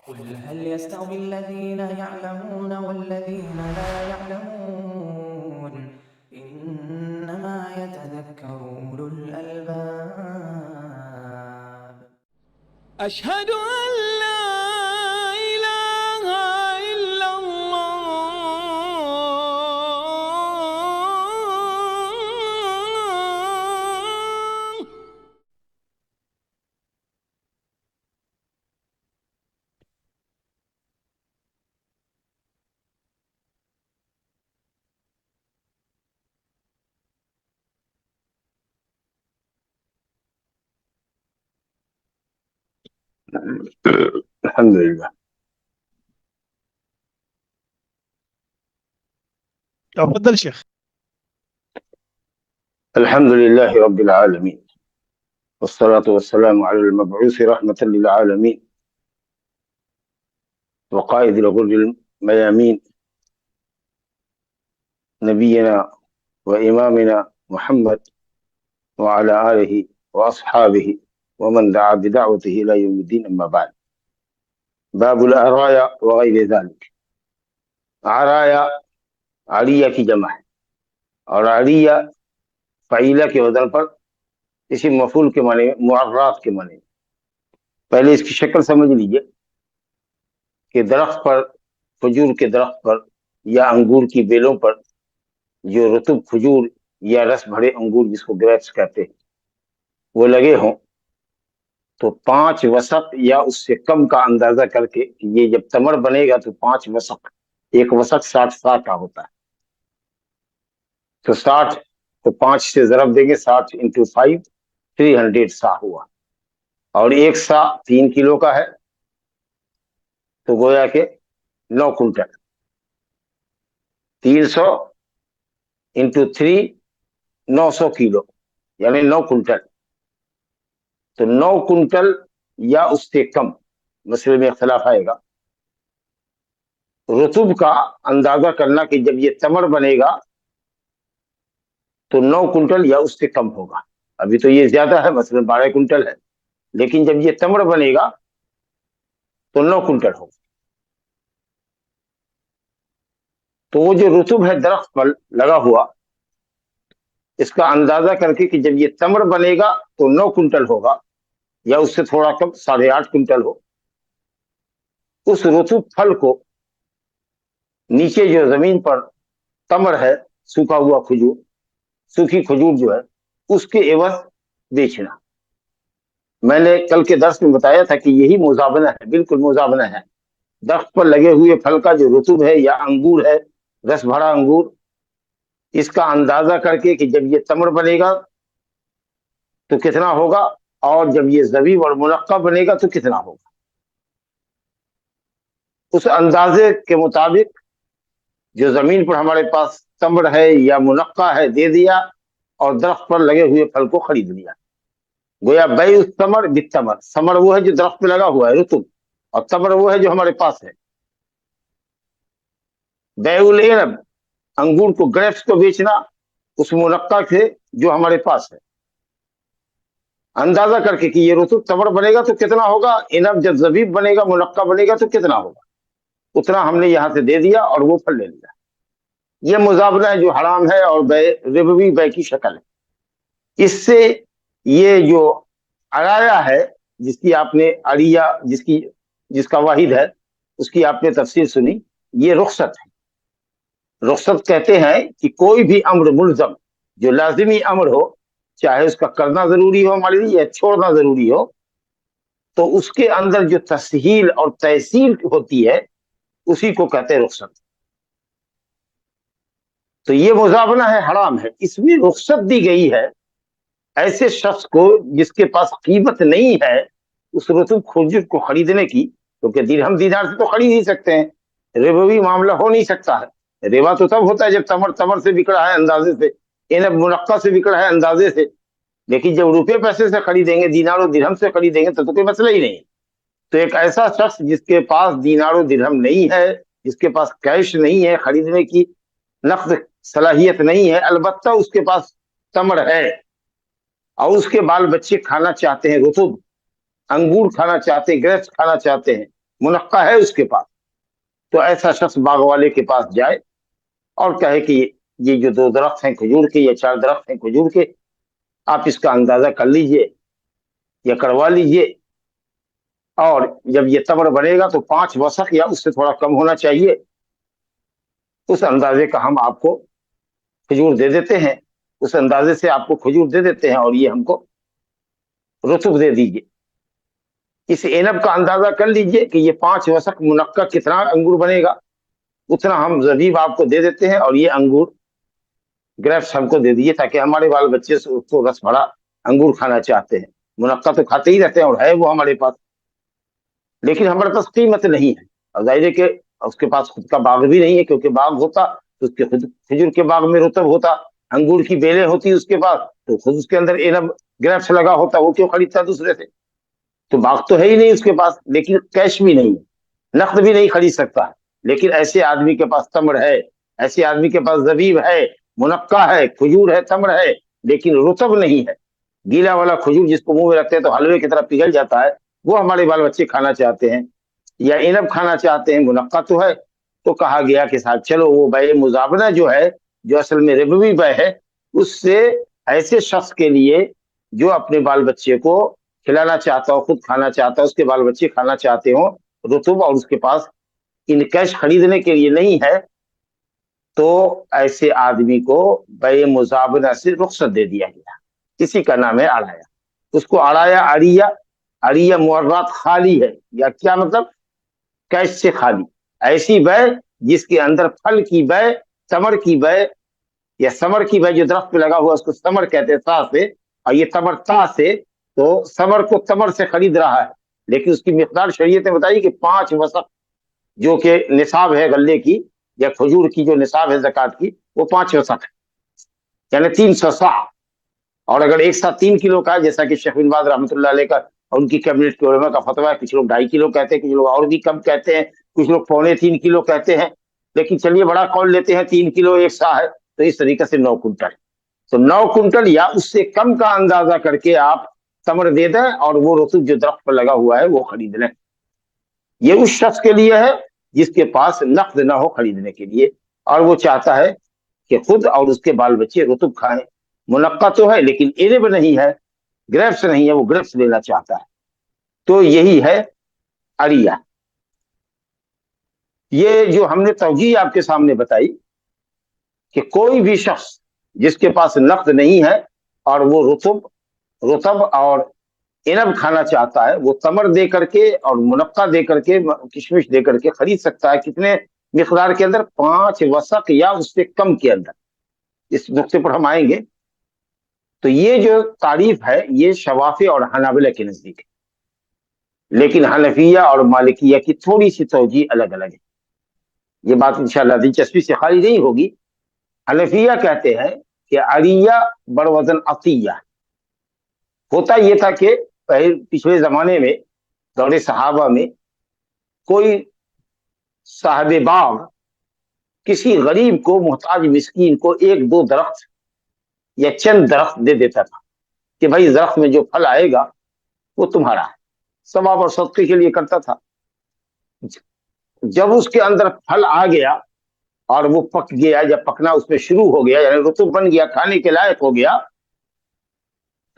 قل هل يستوي الذين يعلمون والذين لا يعلمون إنما يتذكر أولو الألباب. أشهد أن لا إله إلا الله. الحمد لله. تفضل شيخ. الحمد لله رب العالمين، والصلاة والسلام على المبعوث رحمة للعالمين وقائد الغر الميامين نبينا وإمامنا محمد وعلى آله وأصحابه ومن دعا بدعوته إلى يوم الدين. أما بعد، باب العرايا وغير ذلك. عرايا عریہ کی جمع ہے، اور عریہ فعیلہ کے وزن پر اسی مفعول کے معنی معرات کے معنی. پہلے اس کی شکل سمجھ لیجئے کہ درخت پر، کھجور کے درخت پر یا انگور کی بیلوں پر جو رطب کھجور یا رس بھرے انگور جس کو گریپس کہتے ہیں وہ لگے ہوں تو 5 وسق یا اس سے کم کا اندازہ کر کے یہ جب تمر بنے گا تو 5 وسق، ایک وسق 60 سا کا ہوتا ہے، تو 60 کو 5 سے ضرب دیں گے، 60 انٹو 5 300 سا ہوا، اور ایک سا 3 کلو کا ہے تو گویا کہ 9 کنٹل، 300 انٹو 3 900 کلو یعنی 9 کنٹل. تو 9 کنٹل یا اس سے کم مسئلے میں اختلاف آئے گا. رطوب کا اندازہ کرنا کہ جب یہ تمر بنے گا تو 9 کنٹل یا اس سے کم ہوگا. ابھی تو یہ زیادہ ہے، مثلا 12 کنٹل ہے، لیکن جب یہ تمر بنے گا تو 9 کنٹل ہوگا. تو وہ جو رطوب ہے درخت پر لگا ہوا، اس کا اندازہ کر کے کہ جب یہ تمر بنے گا تو 9 کنٹل ہوگا یا اس سے تھوڑا کم 8.5 کنٹل ہو. اس رطوب پھل کو نیچے جو زمین پر تمر ہے، سوکھا ہوا کھجور، سوکھی کھجور جو ہے، اس کے عوض بیچنا. میں نے کل کے درس میں بتایا تھا کہ یہی مزابنہ ہے، بالکل مزابنہ ہے. درخت پر لگے ہوئے پھل کا جو رطوب ہے یا انگور ہے، رس بھرا انگور، اس کا اندازہ کر کے کہ جب یہ تمر بنے گا تو کتنا ہوگا، اور جب یہ زبیب اور منقع بنے گا تو کتنا ہوگا. اس اندازے کے مطابق جو زمین پر ہمارے پاس تمر ہے یا منقع ہے دے دیا، اور درخت پر لگے ہوئے پھل کو خرید لیا. گویا بیع الثمر بالثمر. ثمر وہ ہے جو درخت پہ لگا ہوا ہے رطب، اور تمر وہ ہے جو ہمارے پاس ہے. بیع العنب، انگور کو، گریپس کو بیچنا اس منقع سے جو ہمارے پاس ہے. اندازہ کر کے کہ یہ رطب تمر بنے گا تو کتنا ہوگا، عنب جب زبیب بنے گا، منقع بنے گا تو کتنا ہوگا، اتنا ہم نے یہاں سے دے دیا اور وہ پھل لے لیا. یہ مزابنہ ہے جو حرام ہے اور ربوی بیع کی شکل ہے. اس سے یہ جو عرایا ہے، جس کی آپ نے عریہ جس کا واحد ہے، اس کی آپ نے تفسیر سنی، یہ رخصت ہے. رخصت کہتے ہیں کہ کوئی بھی امر ملزم جو لازمی امر ہو، چاہے اس کا کرنا ضروری ہو ہمارے لیے یا چھوڑنا ضروری ہو، تو اس کے اندر جو تسہیل اور تیسیر ہوتی ہے اسی کو کہتے ہیں رخصت. تو یہ مزابنہ ہے، حرام ہے. اس میں رخصت دی گئی ہے ایسے شخص کو جس کے پاس قیمت نہیں ہے اس رطب کھجور کو خریدنے کی، کیونکہ درہم دینار سے تو خرید ہی سکتے ہیں، ربوی معاملہ ہو نہیں سکتا ہے. ربا تو تب ہوتا ہے جب تمر سے بک رہا ہے اندازے سے، عنب منقع سے بک رہا ہے اندازے سے، لیکن جب روپے پیسے سے خریدیں گے، دینار و درہم سے خریدیں گے تو کوئی مسئلہ ہی نہیں. تو ایک ایسا شخص جس کے پاس دینار و درہم نہیں ہے، جس کے پاس کیش نہیں ہے، خریدنے کی نقد صلاحیت نہیں ہے، البتہ اس کے پاس تمر ہے اور اس کے بال بچے کھانا چاہتے ہیں، رطب انگور کھانا چاہتے ہیں، گریپس کھانا چاہتے ہیں، منقع ہے اس کے پاس، تو ایسا شخص باغ والے کے پاس جائے اور کہے کہ یہ جو 2 درخت ہیں کھجور کے یا 4 درخت ہیں کھجور کے، آپ اس کا اندازہ کر لیجئے یا کروا لیجئے، اور جب یہ تمر بنے گا تو 5 وسق یا اس سے تھوڑا کم ہونا چاہیے، اس اندازے کا ہم آپ کو کھجور دے دیتے ہیں، اس اندازے سے آپ کو کھجور دے دیتے ہیں، اور یہ ہم کو رطب دے دیجئے۔ اس عنب کا اندازہ کر لیجئے کہ یہ 5 وسق منقع کتنا انگور بنے گا، اتنا ہم زبیب آپ کو دے دیتے ہیں، اور یہ انگور گریپس ہم کو دے دیجیے تاکہ ہمارے بال بچے سے اس کو رس بھرا انگور کھانا چاہتے ہیں، منقع تو کھاتے ہی رہتے ہیں اور ہے وہ ہمارے پاس، لیکن ہمارے پاس قیمت نہیں ہے، اور ظاہر ہے کہ اس کے پاس خود کا باغ بھی نہیں ہے، کیونکہ باغ ہوتا تو اس کے خود کھجور کے باغ میں رطب ہوتا، انگور کی بیلیں ہوتی اس کے پاس تو خود اس کے اندر عنب گریپس لگا ہوتا، وہ کیوں خریدتا دوسرے سے؟ تو باغ تو ہے ہی نہیں اس کے پاس، لیکن کیش بھی نہیں ہے، نقد بھی نہیں خرید سکتا ہے۔ لیکن ایسے آدمی کے پاس تمر ہے، ایسے آدمی کے پاس زبیب ہے، منقع ہے، کھجور ہے، تمر ہے، لیکن رطب نہیں ہے، گیلا والا کھجور جس کو منہ میں رکھتے ہیں تو حلوے کی طرح پگھل جاتا ہے، وہ ہمارے بال بچے کھانا چاہتے ہیں، یا عنب کھانا چاہتے ہیں، منقع تو ہے، تو کہا گیا کہ صاحب چلو وہ بے مزابنہ جو ہے، جو اصل میں ربوی بے ہے، اس سے ایسے شخص کے لیے جو اپنے بال بچے کو کھلانا چاہتا ہو، خود کھانا چاہتا ہو، اس کے بال بچے کھانا چاہتے ہوں رطب، اور اس کے پاس ان کیش خریدنے کے لیے نہیں ہے، تو ایسے آدمی کو بے مزابنہ سے رخصت دے دیا گیا۔ اسی کا نام ہے اڑایا، اس کو اڑایا عریہ، عریہ معرات خالی ہے، یا کیا مطلب؟ کیش سے خالی، ایسی بے جس کے اندر پھل کی بے، ثمر کی بے، یا ثمر کی بے جو درخت پہ لگا ہوا اس کو ثمر کہتے ہیں تا سے، اور یہ تمر تا سے، تو ثمر کو تمر سے خرید رہا ہے، لیکن اس کی مقدار شریعت نے بتائی کہ 5 وسق جو کہ نصاب ہے غلے کی یا کھجور کی جو نصاب ہے زکوٰۃ کی، وہ 5 وسق ہے، یعنی 300 صاع۔ اور اگر ایک ساتھ 3 کلو کا ہے، جیسا کہ شیخ بن باز رحمۃ اللہ علیہ کا اور ان کی کیبنٹ کے علماء کا فتویٰ ہے، کچھ لوگ 2.5 کلو کہتے ہیں، کچھ لوگ اور بھی کم کہتے ہیں، کچھ لوگ 2.25 کلو کہتے ہیں، لیکن چلیے بڑا قول لیتے ہیں 3 کلو ایک سا ہے، تو اس طریقے سے 9 کنٹل، تو 9 کنٹل یا اس سے کم کا اندازہ کر کے آپ تمر دے دیں، اور وہ رطب جو درخت پر لگا ہوا ہے وہ خرید لیں۔ یہ اس شخص کے لیے ہے جس کے پاس نقد نہ ہو خریدنے کے لیے، اور وہ چاہتا ہے کہ خود اور اس کے بال بچے رطب کھائیں، منقع تو ہے لیکن عنب نہیں ہے، گریپس نہیں ہے، وہ گریپس لینا چاہتا ہے، تو یہی ہے عریہ۔ یہ جو ہم نے توجیہ آپ کے سامنے بتائی کہ کوئی بھی شخص جس کے پاس نقد نہیں ہے اور وہ رطب اور عنب کھانا چاہتا ہے، وہ تمر دے کر کے اور منقع دے کر کے، کشمش دے کر کے خرید سکتا ہے، کتنے مقدار کے اندر؟ 5 وسق یا اس سے کم کے اندر۔ اس نقطے پر ہم آئیں گے۔ تو یہ جو تعریف ہے یہ شوافی اور حنابلہ کے نزدیک ہے، لیکن حنفیہ اور مالکیہ کی تھوڑی سی توجیہ الگ الگ ہے، یہ بات انشاءاللہ دلچسپی سے خالی نہیں ہوگی۔ حنفیہ کہتے ہیں کہ عریہ بروزن عطیہ، ہوتا یہ تھا کہ پچھلے زمانے میں دور صحابہ میں کوئی صاحب باغ کسی غریب کو، محتاج مسکین کو 1-2 درخت یا چند درخت دے دیتا تھا کہ بھائی درخت میں جو پھل آئے گا وہ تمہارا ہے، ثواب اور صدقے کے لیے کرتا تھا۔ جب اس کے اندر پھل آ گیا اور وہ پک گیا، جب پکنا اس میں شروع ہو گیا، یعنی رطب بن گیا، کھانے کے لائق ہو گیا،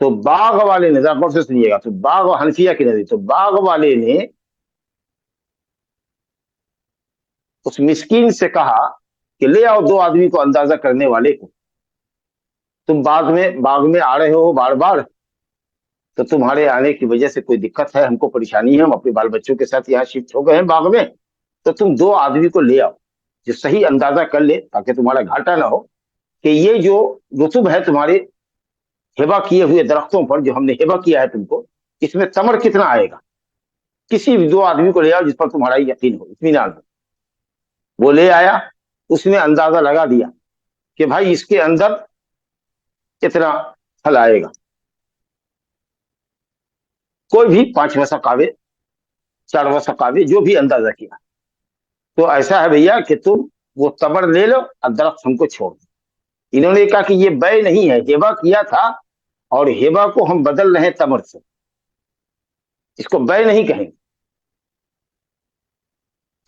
تو باغ والے نے، ذرا غور سے سنیے گا، تو باغ حنفیہ کی نظر، تو باغ والے نے اس مسکین سے کہا کہ لے آؤ 2 آدمی کو اندازہ کرنے والے کو، تم باغ میں آ رہے ہو بار بار، تو تمہارے آنے کی وجہ سے کوئی دقت ہے، ہم کو پریشانی ہے، ہم اپنے بال بچوں کے ساتھ یہاں شفٹ ہو گئے ہیں باغ میں، تو تم 2 آدمی کو لے آؤ جو صحیح اندازہ کر لے، تاکہ تمہارا گھاٹا نہ ہو کہ یہ جو رطب ہے تمہارے ہبہ کیے ہوئے درختوں پر، جو ہم نے ہبہ کیا ہے تم کو، اس میں تمر کتنا آئے گا، کسی بھی 2 آدمی کو لے آؤ جس پر تمہارا یقین ہو، اطمینان ہو۔ وہ لے آیا، اس نے اندازہ لگا دیا کہ بھائی اس کے اندر کتنا پھل آئے گا، کوئی بھی 5 وسق آوے، 4 وسق آوے، جو بھی اندازہ کیا، تو ایسا ہے بھیا کہ تم وہ تمر لے لو اور درخت ہم کو چھوڑ دو۔ انہوں نے کہا کہ یہ بے نہیں ہے، ہبہ کیا تھا، اور ہبہ کو ہم بدل رہے ہیں تمر سے، اس کو بے نہیں کہیں گے۔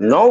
9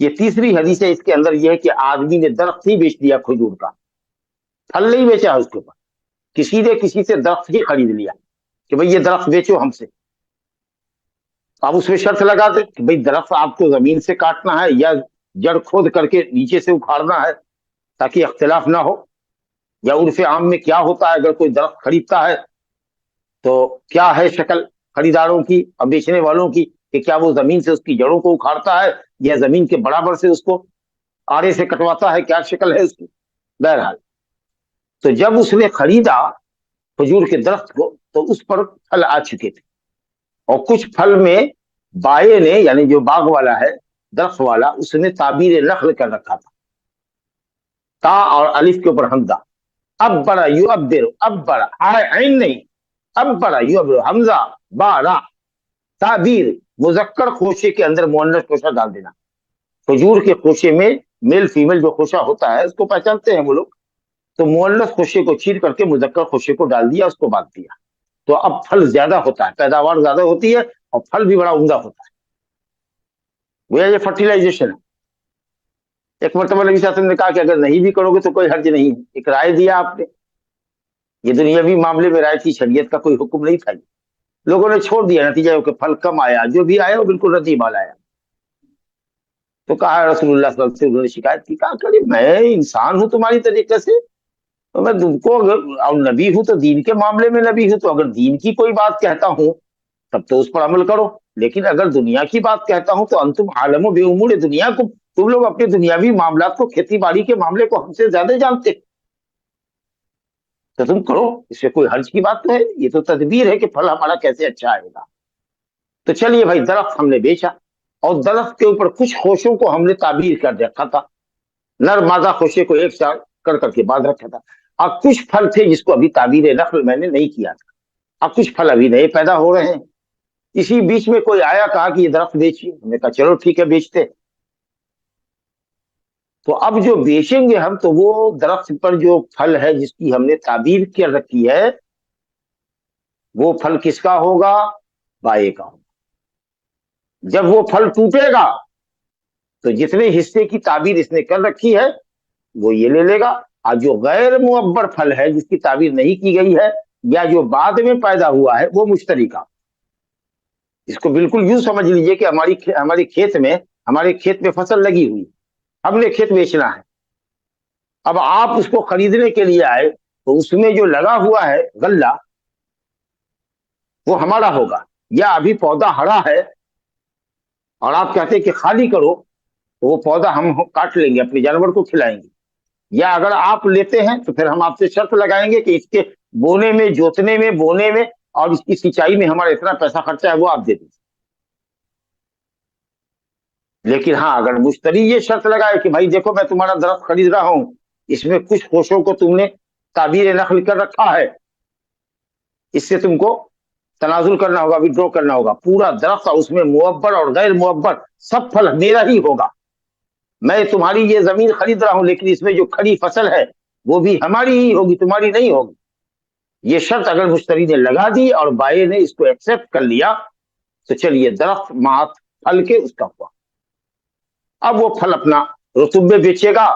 یہ تیسری حدیث ہے، اس کے اندر یہ ہے کہ آدمی نے درخت ہی بیچ دیا کھجور کا، پھل نہیں بیچا اس کے اوپر، کسی نے کسی سے درخت ہی خرید لیا کہ بھئی یہ درخت بیچو ہم سے. آپ اس میں شرط لگا دیں کہ بھئی درخت آپ کو زمین سے کاٹنا ہے یا جڑ کھود کر کے نیچے سے اکھاڑنا ہے تاکہ اختلاف نہ ہو. یا عرف عام میں کیا ہوتا ہے، اگر کوئی درخت خریدتا ہے تو کیا ہے شکل خریداروں کی اور بیچنے والوں کی، کہ کیا وہ زمین سے اس کی جڑوں کو اکھاڑتا ہے یا زمین کے برابر سے اس کو آڑے سے کٹواتا ہے، کیا شکل ہے اس کی. بہرحال تو جب اس نے خریدا کھجور کے درخت کو تو اس پر پھل آ چکے تھے، اور کچھ پھل میں بائے نے، یعنی جو باغ والا ہے درخت والا، اس نے تعبیر نخل کر رکھا تھا، تا اور الف کے اوپر حمزہ. اب بڑا یو اب بڑا عین نہیں، اب بڑا یو حمزہ بارا، تعبیر مذکر خوشے کے اندر مؤنث خوشہ ڈال دینا. کھجور کے خوشے میں میل فیمیل جو خوشہ ہوتا ہے اس کو پہچانتے ہیں وہ لوگ، تو مؤنث خوشے کو چیر کر کے مذکر خوشے کو ڈال دیا، اس کو باندھ دیا. تو اب پھل زیادہ ہوتا ہے، پیداوار زیادہ ہوتی ہے اور پھل بھی بڑا عمدہ ہوتا ہے. وہ یہ فرٹیلائزیشن ہے. ایک مرتبہ نبی صلی اللہ علیہ وسلم نے کہا کہ اگر نہیں بھی کرو گے تو کوئی حرج نہیں ہے. ایک رائے دیا آپ نے، یہ دنیاوی معاملے میں رائے تھی، شریعت کا کوئی حکم نہیں تھا. لوگوں نے چھوڑ دیا، نتیجہ ہو کہ پھل کم آیا، جو بھی آیا وہ بالکل ردی مال آیا. تو کہا رسول اللہ صلی اللہ علیہ وسلم سے، انہوں نے شکایت کی، کہا کہ میں انسان ہوں تمہاری طریقے سے، تو میں تم کو اور نبی ہوں تو دین کے معاملے میں نبی ہوں، تو اگر دین کی کوئی بات کہتا ہوں تب تو اس پر عمل کرو، لیکن اگر دنیا کی بات کہتا ہوں تو انتم عالم و بے امور دنیا کو، تم لوگ اپنے دنیاوی معاملات کو، کھیتی باڑی کے معاملے کو ہم سے زیادہ جانتے، تو تم کرو، اس سے کوئی حرج کی بات تو ہے. یہ تو تدبیر ہے کہ پھل ہمارا کیسے اچھا آئے گا. تو چلیے بھائی، درخت ہم نے بیچا، اور درخت کے اوپر کچھ خوشوں کو ہم نے تعبیر کر رکھا تھا، نر مادہ خوشے کو ایک ساتھ کر کے باندھ رکھا تھا. اور کچھ پھل تھے جس کو ابھی تعبیر نخل میں نے نہیں کیا تھا، اب کچھ پھل ابھی نئے پیدا ہو رہے ہیں. اسی بیچ میں کوئی آیا، کہا کہ یہ درخت بیچیے، ہم نے کہا چلو ٹھیک ہے بیچتے. تو اب جو بیچیں گے ہم، تو وہ درخت پر جو پھل ہے جس کی ہم نے تعبیر کر رکھی ہے، وہ پھل کس کا ہوگا؟ بائے کا ہوگا. جب وہ پھل ٹوٹے گا تو جتنے حصے کی تعبیر اس نے کر رکھی ہے وہ یہ لے لے گا، اور جو غیر معبر پھل ہے جس کی تعبیر نہیں کی گئی ہے یا جو بعد میں پیدا ہوا ہے وہ مشتری کا. اس کو بالکل یوں سمجھ لیجئے کہ ہمارے کھیت میں فصل لگی ہوئی، ہم نے کھیت بیچنا ہے. اب آپ اس کو خریدنے کے لیے آئے تو اس میں جو لگا ہوا ہے غلہ وہ ہمارا ہوگا، یا ابھی پودا ہرا ہے اور آپ کہتے ہیں کہ خالی کرو، تو وہ پودا ہم کاٹ لیں گے، اپنے جانور کو کھلائیں گے. یا اگر آپ لیتے ہیں تو پھر ہم آپ سے شرط لگائیں گے کہ اس کے بونے میں، جوتنے میں، بونے میں اور اس کی سینچائی میں ہمارا اتنا پیسہ خرچہ ہے وہ آپ دے دیجیے. لیکن ہاں، اگر مشتری یہ شرط لگائے کہ بھائی دیکھو میں تمہارا درخت خرید رہا ہوں، اس میں کچھ خوشوں کو تم نے تعبیر نخل کر رکھا ہے، اس سے تم کو تنازل کرنا ہوگا، وڈرو کرنا ہوگا، پورا درخت اس میں معبر اور غیر معبر سب پھل میرا ہی ہوگا، میں تمہاری یہ زمین خرید رہا ہوں لیکن اس میں جو کھڑی فصل ہے وہ بھی ہماری ہی ہوگی، تمہاری نہیں ہوگی. یہ شرط اگر مشتری نے لگا دی اور بائے نے اس کو ایکسپٹ کر لیا تو چلیے درخت مات پھل کے اس کا ہوا. اب وہ پھل اپنا رطوبے میں بیچے گا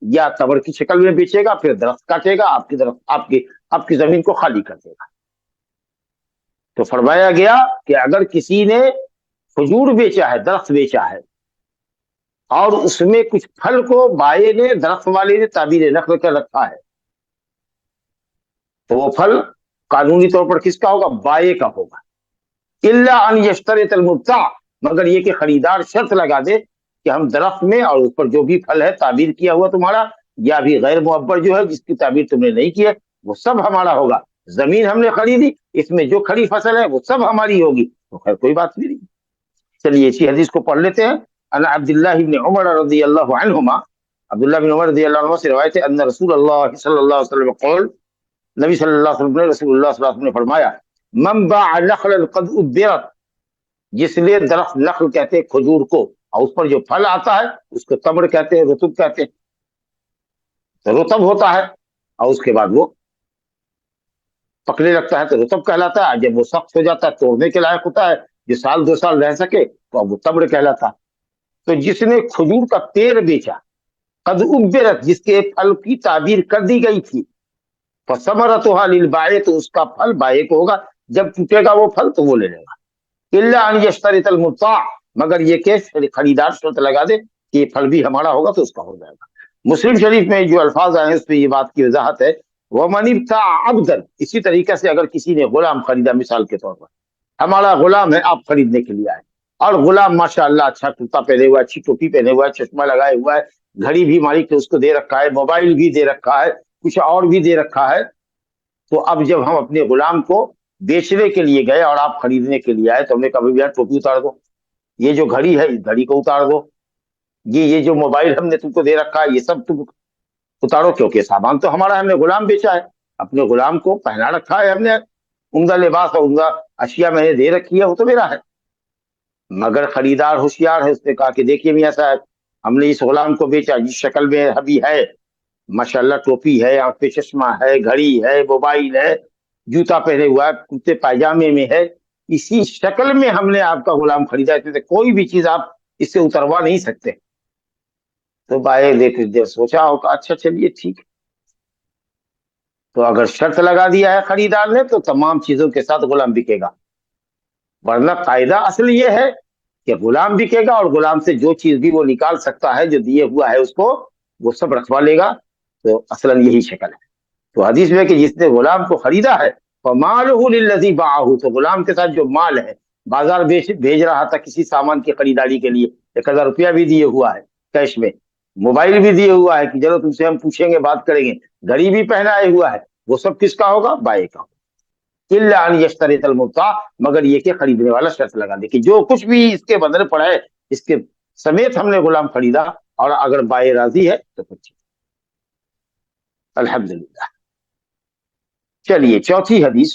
یا تبر کی شکل میں بیچے گا، پھر درخت کاٹے گا، آپ کی زمین کو خالی کر دے گا. تو فرمایا گیا کہ اگر کسی نے کھجور بیچا ہے، درخت بیچا ہے، اور اس میں کچھ پھل کو بائے نے، درخت والے نے تعبیر نخل کر رکھا ہے، تو وہ پھل قانونی طور پر کس کا ہوگا؟ بائے کا ہوگا. الا ان یشترط المبتاع، مگر یہ کہ خریدار شرط لگا دے کہ ہم درخت میں اور اس پر جو بھی پھل ہے تعبیر کیا ہوا تمہارا، یا بھی غیر معبر جو ہے جس کی تعبیر تم نے نہیں کی ہے، وہ سب ہمارا ہوگا. زمین ہم نے خریدی، اس میں جو کھڑی فصل ہے وہ سب ہماری ہوگی، تو خیر کوئی بات نہیں. چلیے اسی حدیث کو پڑھ لیتے ہیں. ان عبداللہ بن عمر رضی اللہ عنہما، عبداللہ بن عمر رضی اللہ عنہ سے روایت ہے، ان رسول اللہ صلی اللہ علیہ وسلم قول، نبی صلی اللہ علیہ وسلم نے، رسول اللہ صلی اللہ علیہ وسلم نے فرمایا، من باع نخلا قد ابرت، جس لیے درخت نخل کہتے ہیں کھجور کو، اور اس پر جو پھل آتا ہے اس کو تمر کہتے ہیں، رطب کہتے ہیں. تو رطب ہوتا ہے اور اس کے بعد وہ پکنے لگتا ہے تو رطب کہلاتا ہے. جب وہ سخت ہو جاتا ہے، توڑنے کے لائق ہوتا ہے، جو سال 2 سال رہ سکے تو اب وہ تمر کہلاتا ہے. تو جس نے کھجور کا پیڑ بیچا، قد عبرت، جس کے پھل کی تعبیر کر دی گئی تھی، فثمرتها للبائع، تو اس کا پھل بائع کو ہوگا، جب ٹوٹے گا وہ پھل تو وہ لے لے گا، الا ان یشترط المبتاع، مگر یہ کہ خریدار شرط لگا دے کہ یہ پھل بھی ہمارا ہوگا تو اس کا ہو جائے گا۔ مسلم شریف میں جو الفاظ آئے ہیں اس پہ یہ بات کی وضاحت ہے، وَمَنِ ابْتَاعَ عَبْدًا، اسی طریقے سے اگر کسی نے غلام خریدا، مثال کے طور پر ہمارا غلام ہے، آپ خریدنے کے لیے آئے، اور غلام ماشاءاللہ اچھا کرتا پہنے ہوا ہے، اچھی ٹوپی پہنے ہوا ہے، چشمہ لگائے ہوا ہے، گھڑی بھی مالک نے اس کو دے رکھا ہے، موبائل بھی دے رکھا ہے، کچھ اور بھی دے رکھا ہے، تو اب جب ہم اپنے غلام کو بیچنے کے لیے گئے اور آپ خریدنے کے لیے آئے تو ہم نے کہا بھائی یار ٹوپی اتار دو، یہ جو گھڑی ہے اس گھڑی کو اتار دو، یہ جو موبائل ہم نے تم کو دے رکھا ہے یہ سب تم اتارو، کیونکہ سامان تو ہمارا ہے، ہم نے غلام بیچا ہے، اپنے غلام کو پہنا رکھا ہے ہم نے، عمدہ لباس اور عمدہ اشیاء میں نے دے رکھی ہے، وہ تو میرا ہے۔ مگر خریدار ہوشیار ہے، اس نے کہا کہ دیکھیے میاں صاحب، ہم نے اس غلام کو بیچا جس شکل میں ابھی ہے، ماشاءاللہ ٹوپی ہے، آنکھ پہ چشمہ ہے، گھڑی ہے، موبائل ہے، جوتا پہنے ہوا ہے، کرتے پائجامے میں ہے، اسی شکل میں ہم نے آپ کا غلام خریدا ہے، کوئی بھی چیز آپ اس سے اتروا نہیں سکتے۔ تو بائع نے کچھ دیر سوچا ہوگا، اچھا چلیے ٹھیک، تو اگر شرط لگا دیا ہے خریدار نے تو تمام چیزوں کے ساتھ غلام بکے گا، ورنہ قاعدہ اصل یہ ہے کہ غلام بکے گا، اور غلام سے جو چیز بھی وہ نکال سکتا ہے جو دیے ہوا ہے اس کو وہ سب رکھوا لے گا، تو اصلاً یہی شکل ہے۔ تو حدیث میں کہ جس نے غلام کو خریدا ہے فَمَالُهُ لِلَّذِي بَاعَهُ، تو غلام کے ساتھ جو مال ہے، بازار بھیج رہا تھا کسی سامان کی خریداری کے لیے، 1000 روپیہ بھی دیے ہوا ہے کیش میں، موبائل بھی دیے ہوا ہے کہ چلو تم سے ہم پوچھیں گے بات کریں گے، گھڑی بھی پہنائے ہوا ہے، وہ سب کس کا ہوگا؟ بائع کا ہوگا، الا ان یشترط المبتاع، مگر یہ کہ خریدنے والا شرط لگا دے کہ جو کچھ بھی اس کے بدلے پڑا ہے اس کے سمیت ہم نے غلام خریدا، اور اگر بائع راضی ہے تو کچھ الحمدللہ۔ چلیے چوتھی حدیث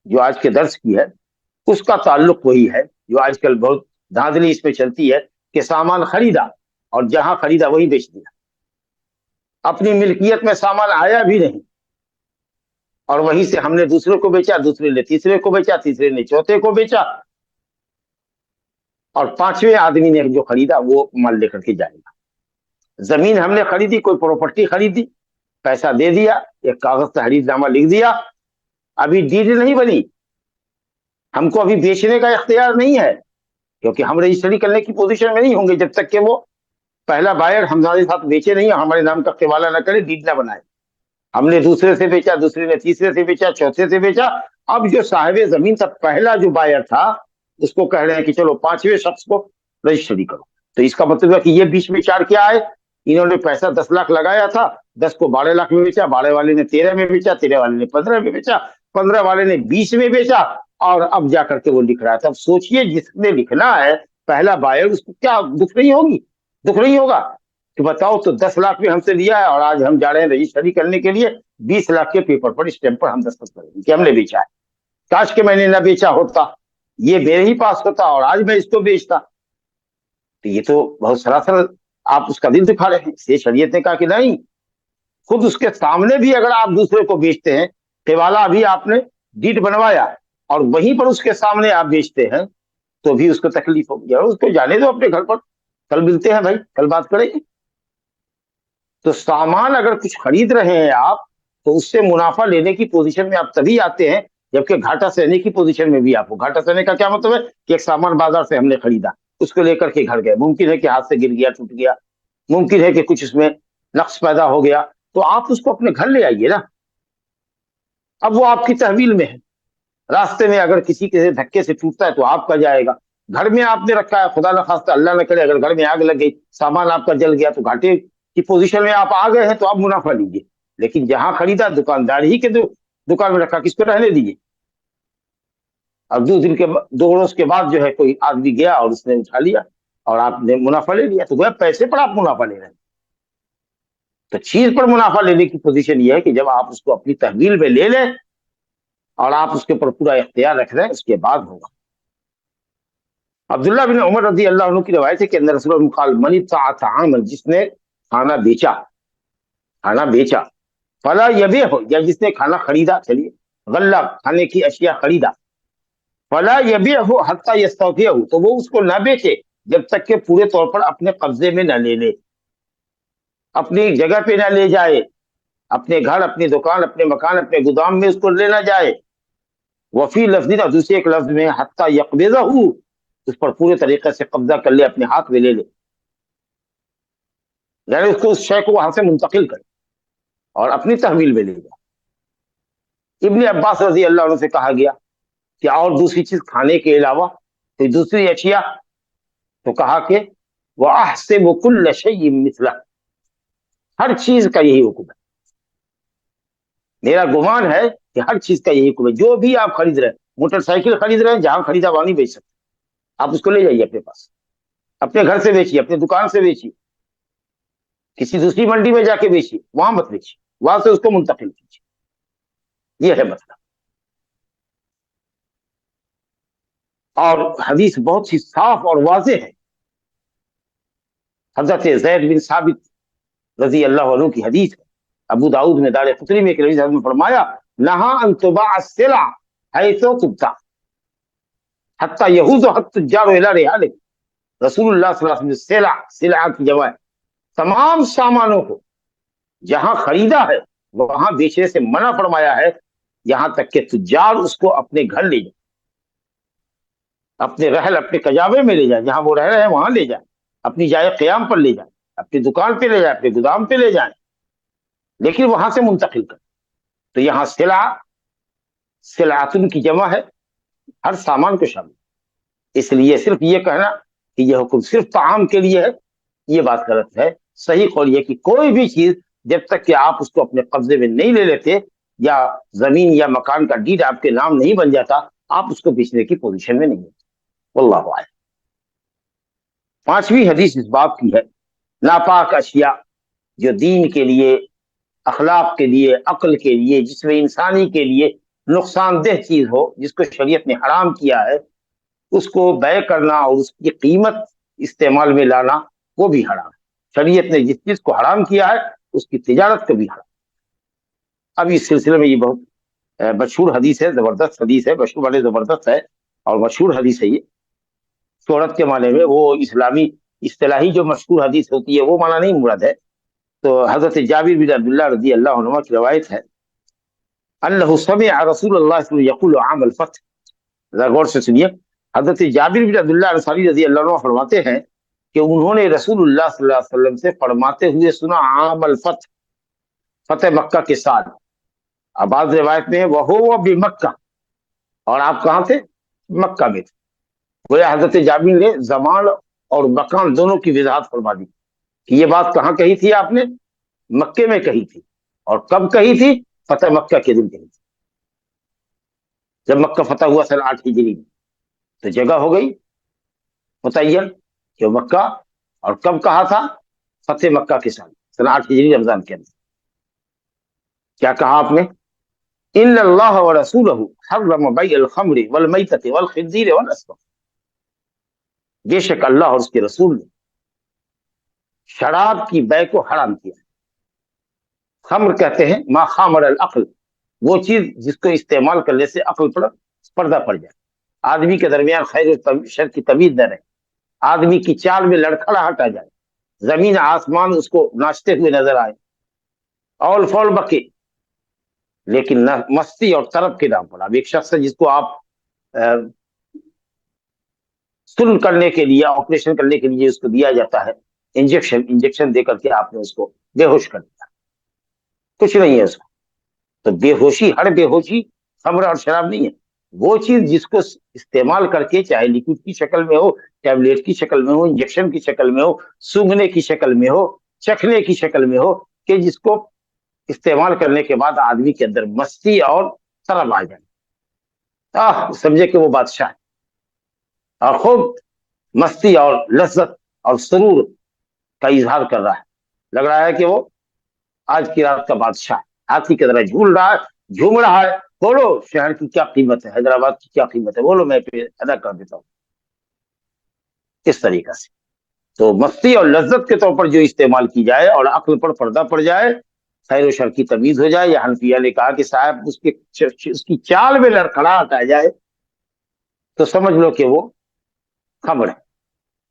جو آج کے درس کی ہے اس کا تعلق وہی ہے جو آج کل بہت دھاندلی اس میں چلتی ہے کہ سامان خریدا اور جہاں خریدا وہی بیچ دیا، اپنی ملکیت میں سامان آیا بھی نہیں، اور وہیں سے ہم نے دوسرے کو بیچا، دوسرے نے تیسرے کو بیچا، تیسرے نے چوتھے کو بیچا، اور پانچویں آدمی نے جو خریدا وہ مال لے کر کے جائے گا۔ زمین ہم نے خریدی، کوئی پراپرٹی خریدی، پیسہ دے دیا، ایک کاغذ تحریر نامہ لکھ دیا، ابھی ڈیڈ نہیں بنی، ہم کو ابھی بیچنے کا اختیار نہیں ہے، کیونکہ ہم رجسٹری کرنے کی پوزیشن میں نہیں ہوں گے جب تک کہ وہ پہلا بائر ہمارے ساتھ بیچے نہیں، ہمارے نام کا حوالہ نہ کرے، ڈیڈ نہ بنائے۔ ہم نے دوسرے سے بیچا، دوسرے نے تیسرے سے بیچا، چوتھے سے بیچا، اب جو صاحب زمین تھا، پہلا جو بائر تھا، اس کو کہہ رہے ہیں کہ چلو پانچویں شخص کو رجسٹری کرو۔ تو اس کا مطلب ہے کہ یہ بیچ میں چار کیا ہے، انہوں نے پیسہ 10 لاکھ لگایا تھا، 10 کو 12 لاکھ میں بیچا، 12 والے نے 13 میں بیچا، 13 والے نے 15 میں بیچا، 15 والے نے 20 میں بیچا، اور اب جا کر کے وہ لکھ رہا تھا۔ اب سوچئے جس نے لکھنا ہے پہلا بائر، اس کو کیا دکھ نہیں ہوگی، دکھ نہیں ہوگا کہ بتاؤ تو 10 لاکھ میں ہم سے لیا ہے اور آج ہم جا رہے ہیں رجسٹری کرنے کے لیے، 20 لاکھ کے پیپر پر اسٹیمپ پر ہم دستخط کریں گے کہ ہم نے بیچا ہے، کاش کہ میں نے نہ بیچا ہوتا، یہ میرے ہی پاس ہوتا اور آج میں اس کو بیچتا۔ تو یہ تو بہت سراسر آپ اس کا دل دکھا رہے ہیں، اس لیے شریعت نے کہا کہ نہیں، خود اس کے سامنے بھی اگر آپ دوسرے کو بیچتے ہیں، حوالہ بھی آپ نے ڈیڈ بنوایا اور وہیں پر اس کے سامنے آپ بیچتے ہیں، تو بھی اس کو تکلیف ہوگی، اور اس کو جانے دو اپنے گھر پر، کل ملتے ہیں بھائی، کل بات کریں گے۔ تو سامان اگر کچھ خرید رہے ہیں آپ تو اس سے منافع لینے کی پوزیشن میں آپ تبھی آتے ہیں جبکہ گھاٹا سہنے کی پوزیشن میں بھی آپ ہو۔ گھاٹا سہنے کا کیا مطلب ہے کہ ایک سامان بازار سے ہم نے خریدا، اس کو لے کر کے گھر گئے، ممکن ہے کہ ہاتھ سے گر گیا، ٹوٹ گیا، ممکن ہے کہ کچھ اس میں نقص پیدا ہو گیا، تو آپ اس کو اپنے گھر لے آئیے نا، اب وہ آپ کی تحویل میں ہے، راستے میں اگر کسی کے دھکے سے ٹوٹتا ہے تو آپ کا جائے گا، گھر میں آپ نے رکھا ہے، خدا نخواستہ اللہ نہ کرے اگر گھر میں آگ لگ گئی، سامان آپ کا جل گیا، تو گھاٹے کی پوزیشن میں آپ آ گئے ہیں تو آپ منافع لیجیے، لیکن جہاں خریدا دکاندار ہی کے دکان میں رکھا، کس کو رہنے دیجیے۔ اب 2 روز کے بعد جو ہے کوئی آدمی گیا اور اس نے اٹھا لیا اور آپ نے منافع لے لیا، تو گویا پیسے پر آپ منافع لے رہے ہیں۔ تو چیز پر منافع لینے کی پوزیشن یہ ہے کہ جب آپ اس کو اپنی تحویل میں لے لیں اور آپ اس کے اوپر پورا اختیار رکھ رہے ہیں، اس کے بعد ہوگا۔ عبداللہ بن عمر رضی اللہ عنہ کی روایت ہے کہ اندر رسول اللہ قال من ابتاع طعاما، جس نے کھانا بیچا، فلا یبیع، یا جس نے کھانا خریدا، چلیے غلہ کھانے کی اشیاء خریدا، فلا یبیع حتی یستوفیہ، تو وہ اس کو نہ بیچے جب تک کہ پورے طور پر اپنے قبضے میں نہ لے لے، اپنی جگہ پہ نہ لے جائے، اپنے گھر، اپنی دکان، اپنے مکان، اپنے گودام میں اس کو لے نہ جائے. وفی لفظ، دوسرے ایک لفظ میں حتی یقبضہ، اس پر پورے طریقے سے قبضہ کر لے، اپنے ہاتھ میں لے لے، یعنی اس کو، اس شے کو وہاں سے منتقل کرے اور اپنی تحویل میں لے جائے. ابن عباس رضی اللہ عنہ سے کہا گیا کہ اور دوسری چیز کھانے کے علاوہ کوئی دوسری اشیاء، تو کہا کہ وَأَحْسِبُ كُلَّ شَيْءٍ مِثْلَهُ، ہر چیز کا یہی حکم ہے. میرا گمان ہے کہ ہر چیز کا یہی حکم ہے. جو بھی آپ خرید رہے ہیں، موٹر سائیکل خرید رہے ہیں، جہاں خریدا وہاں نہیں بیچ سکتے، آپ اس کو لے جائیے اپنے پاس، اپنے گھر سے بیچیے، اپنے دکان سے بیچیے، کسی دوسری منڈی میں جا کے بیچیے، وہاں مت بیچیے، وہاں سے اس کو منتقل کیجیے. یہ ہے مسئلہ. اور حدیث بہت ہی صاف اور واضح ہے. حضرت زید بن ثابت رضی اللہ عنہ کی حدیث ہے، ابو داؤد میں دار قطنی میں ایک روایت میں فرمایا، نہا ان تباع السلع حیث تبتاع حتی یہوزها التجار الی رحالہم. رسول اللہ صلی اللہ علیہ وسلم سلع کی جمع ہے، تمام سامانوں کو جہاں خریدا ہے وہاں بیچنے سے منع فرمایا ہے، یہاں تک کہ تجار اس کو اپنے گھر لے جائیں، اپنے رحل، اپنے کجاوے میں لے جائیں، جہاں وہ رہ رہے ہیں وہاں لے جائیں، اپنی جائے قیام پر لے جائیں، اپنی دکان پہ لے جائیں، اپنے گودام پہ لے جائیں، لیکن وہاں سے منتقل کریں. تو یہاں سلعتن کی جمع ہے، ہر سامان کو شامل. اس لیے صرف یہ کہنا کہ یہ حکم صرف طعام کے لیے ہے، یہ بات غلط ہے. صحیح قول یہ کہ کوئی بھی چیز جب تک کہ آپ اس کو اپنے قبضے میں نہیں لے لیتے، یا زمین یا مکان کا ڈیڈ آپ کے نام نہیں بن جاتا، آپ اس کو بیچنے کی پوزیشن میں نہیں ہوتے. واللہ اعلم. پانچویں حدیث اس باب کی ہے، ناپاک اشیاء جو دین کے لیے، اخلاق کے لیے، عقل کے لیے، جسم انسانی کے لیے نقصان دہ چیز ہو، جس کو شریعت نے حرام کیا ہے، اس کو بیع کرنا اور اس کی قیمت استعمال میں لانا وہ بھی حرام ہے. شریعت نے جس چیز کو حرام کیا ہے اس کی تجارت کو بھی حرام. اب اس سلسلے میں یہ بہت مشہور حدیث ہے، زبردست حدیث ہے، مشہور والے زبردست ہے اور مشہور حدیث ہے. یہ شہرت کے معنی میں، وہ اسلامی اصطلاحی جو مشہور حدیث ہوتی ہے وہ معنی نہیں مراد ہے. تو حضرت جابر بن عبداللہ رضی اللہ عنہ کی روایت ہے، انہ سمع رسول اللہ صلی اللہ علیہ وسلم یقول عام الفتح. ذرا غور سے سنیے. حضرت جابر بن عبداللہ انصاری رضی اللہ عنہ فرماتے ہیں کہ انہوں نے رسول اللہ صلی اللہ علیہ وسلم سے فرماتے ہوئے سنا، عام الفتح، فتح مکہ کے ساتھ. اب بعض روایت میں وہو بمکہ، اور آپ کہاں تھے؟ مکہ میں تھے. گویا حضرت جابر نے زمان اور مکان دونوں کی وضاحت فرما دی کہ یہ بات کہاں کہی تھی آپ نے؟ مکے میں کہی تھی. اور کب کہی تھی؟ فتح مکہ کے دن کہی تھی، جب مکہ فتح ہوا سن 8 ہجری میں. تو جگہ ہو گئی متعین کہ مکہ، اور کب کہا تھا؟ فتح مکہ کے سال سن 8 ہجری رمضان کے اندر. کیا کہا آپ نے؟ ان اللہ ورسولہ حرم بیع الخمر والمیتۃ والخنزیر والاسود. بے شک اللہ اور اس کے رسول نے شراب کی بیع کو حرام کیا. خمر کہتے ہیں ما خامر العقل، وہ چیز جس کو استعمال کرنے سے عقل پر پردہ پڑ جائے، آدمی کے درمیان خیر و شر کی تمیز نہ رہے، آدمی کی چال میں لڑکھڑاہٹ آ جائے، زمین آسمان اس کو ناچتے ہوئے نظر آئے، اول فول بکے، لیکن نہ مستی اور طرب کے نام پر. اب ایک شخص ہے جس کو آپ سن کرنے کے لیے، آپریشن کرنے کے لیے اس کو دیا جاتا ہے انجیکشن دے کر کے آپ نے اس کو بے ہوش کر دیا، کچھ نہیں ہے اس کو. تو بے ہوشی، ہر بے ہوشی خمر اور شراب نہیں ہے. وہ چیز جس کو استعمال کر کے، چاہے لیکوڈ کی شکل میں ہو، ٹیبلیٹ کی شکل میں ہو، انجیکشن کی شکل میں ہو، سونگھنے کی شکل میں ہو، چکھنے کی شکل میں ہو، کہ جس کو استعمال کرنے کے بعد آدمی کے اندر مستی اور طرب آ جائے، سمجھے کہ وہ بادشاہ ہے اور خوب مستی اور لذت اور سرور کا اظہار کر رہا ہے. لگ رہا ہے کہ وہ آج کی رات کا بادشاہ ہے، ہاتھی کی طرح جھول رہا ہے، جھوم رہا ہے. بولو شہر کی کیا قیمت ہے، حیدرآباد کی کیا قیمت ہے، بولو میں ادا کر دیتا ہوں. اس طریقے سے تو مستی اور لذت کے طور پر جو استعمال کی جائے اور عقل پر پردہ پڑ جائے، خیر و شر کی تمیز ہو جائے، یا حنفیہ نے کہا کہ صاحب اس کی چال میں لڑکھڑاہٹ آ جائے، تو سمجھ لو کہ وہ خمر ہے.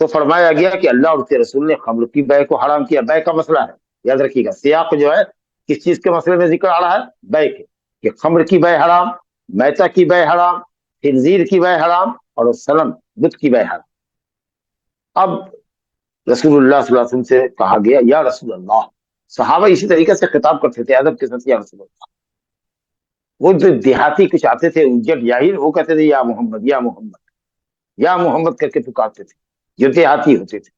تو فرمایا گیا کہ اللہ اور اس کے رسول نے خمر کی بے کو حرام کیا. بے کا مسئلہ ہے, یاد رکھیے گا, سیاق جو ہے کس چیز کے مسئلے میں ذکر آ رہا ہے؟ بے کے, کہ خمر کی بے حرام, میتا کی بے حرام, خنزیر کی بے حرام, اور سلم بت کی بے حرام. اب رسول اللہ صلی اللہ علیہ وسلم سے کہا گیا یا رسول اللہ, صحابہ اسی طریقے سے خطاب کرتے تھے ادب کے ساتھ, یا رسول اللہ. وہ جو دیہاتی کچھ آتے تھے اجٹ جاہل, وہ کہتے تھے یا محمد یا محمد یا محمد کر کے پکارتے تھے, جو دیہاتی ہوتے تھے.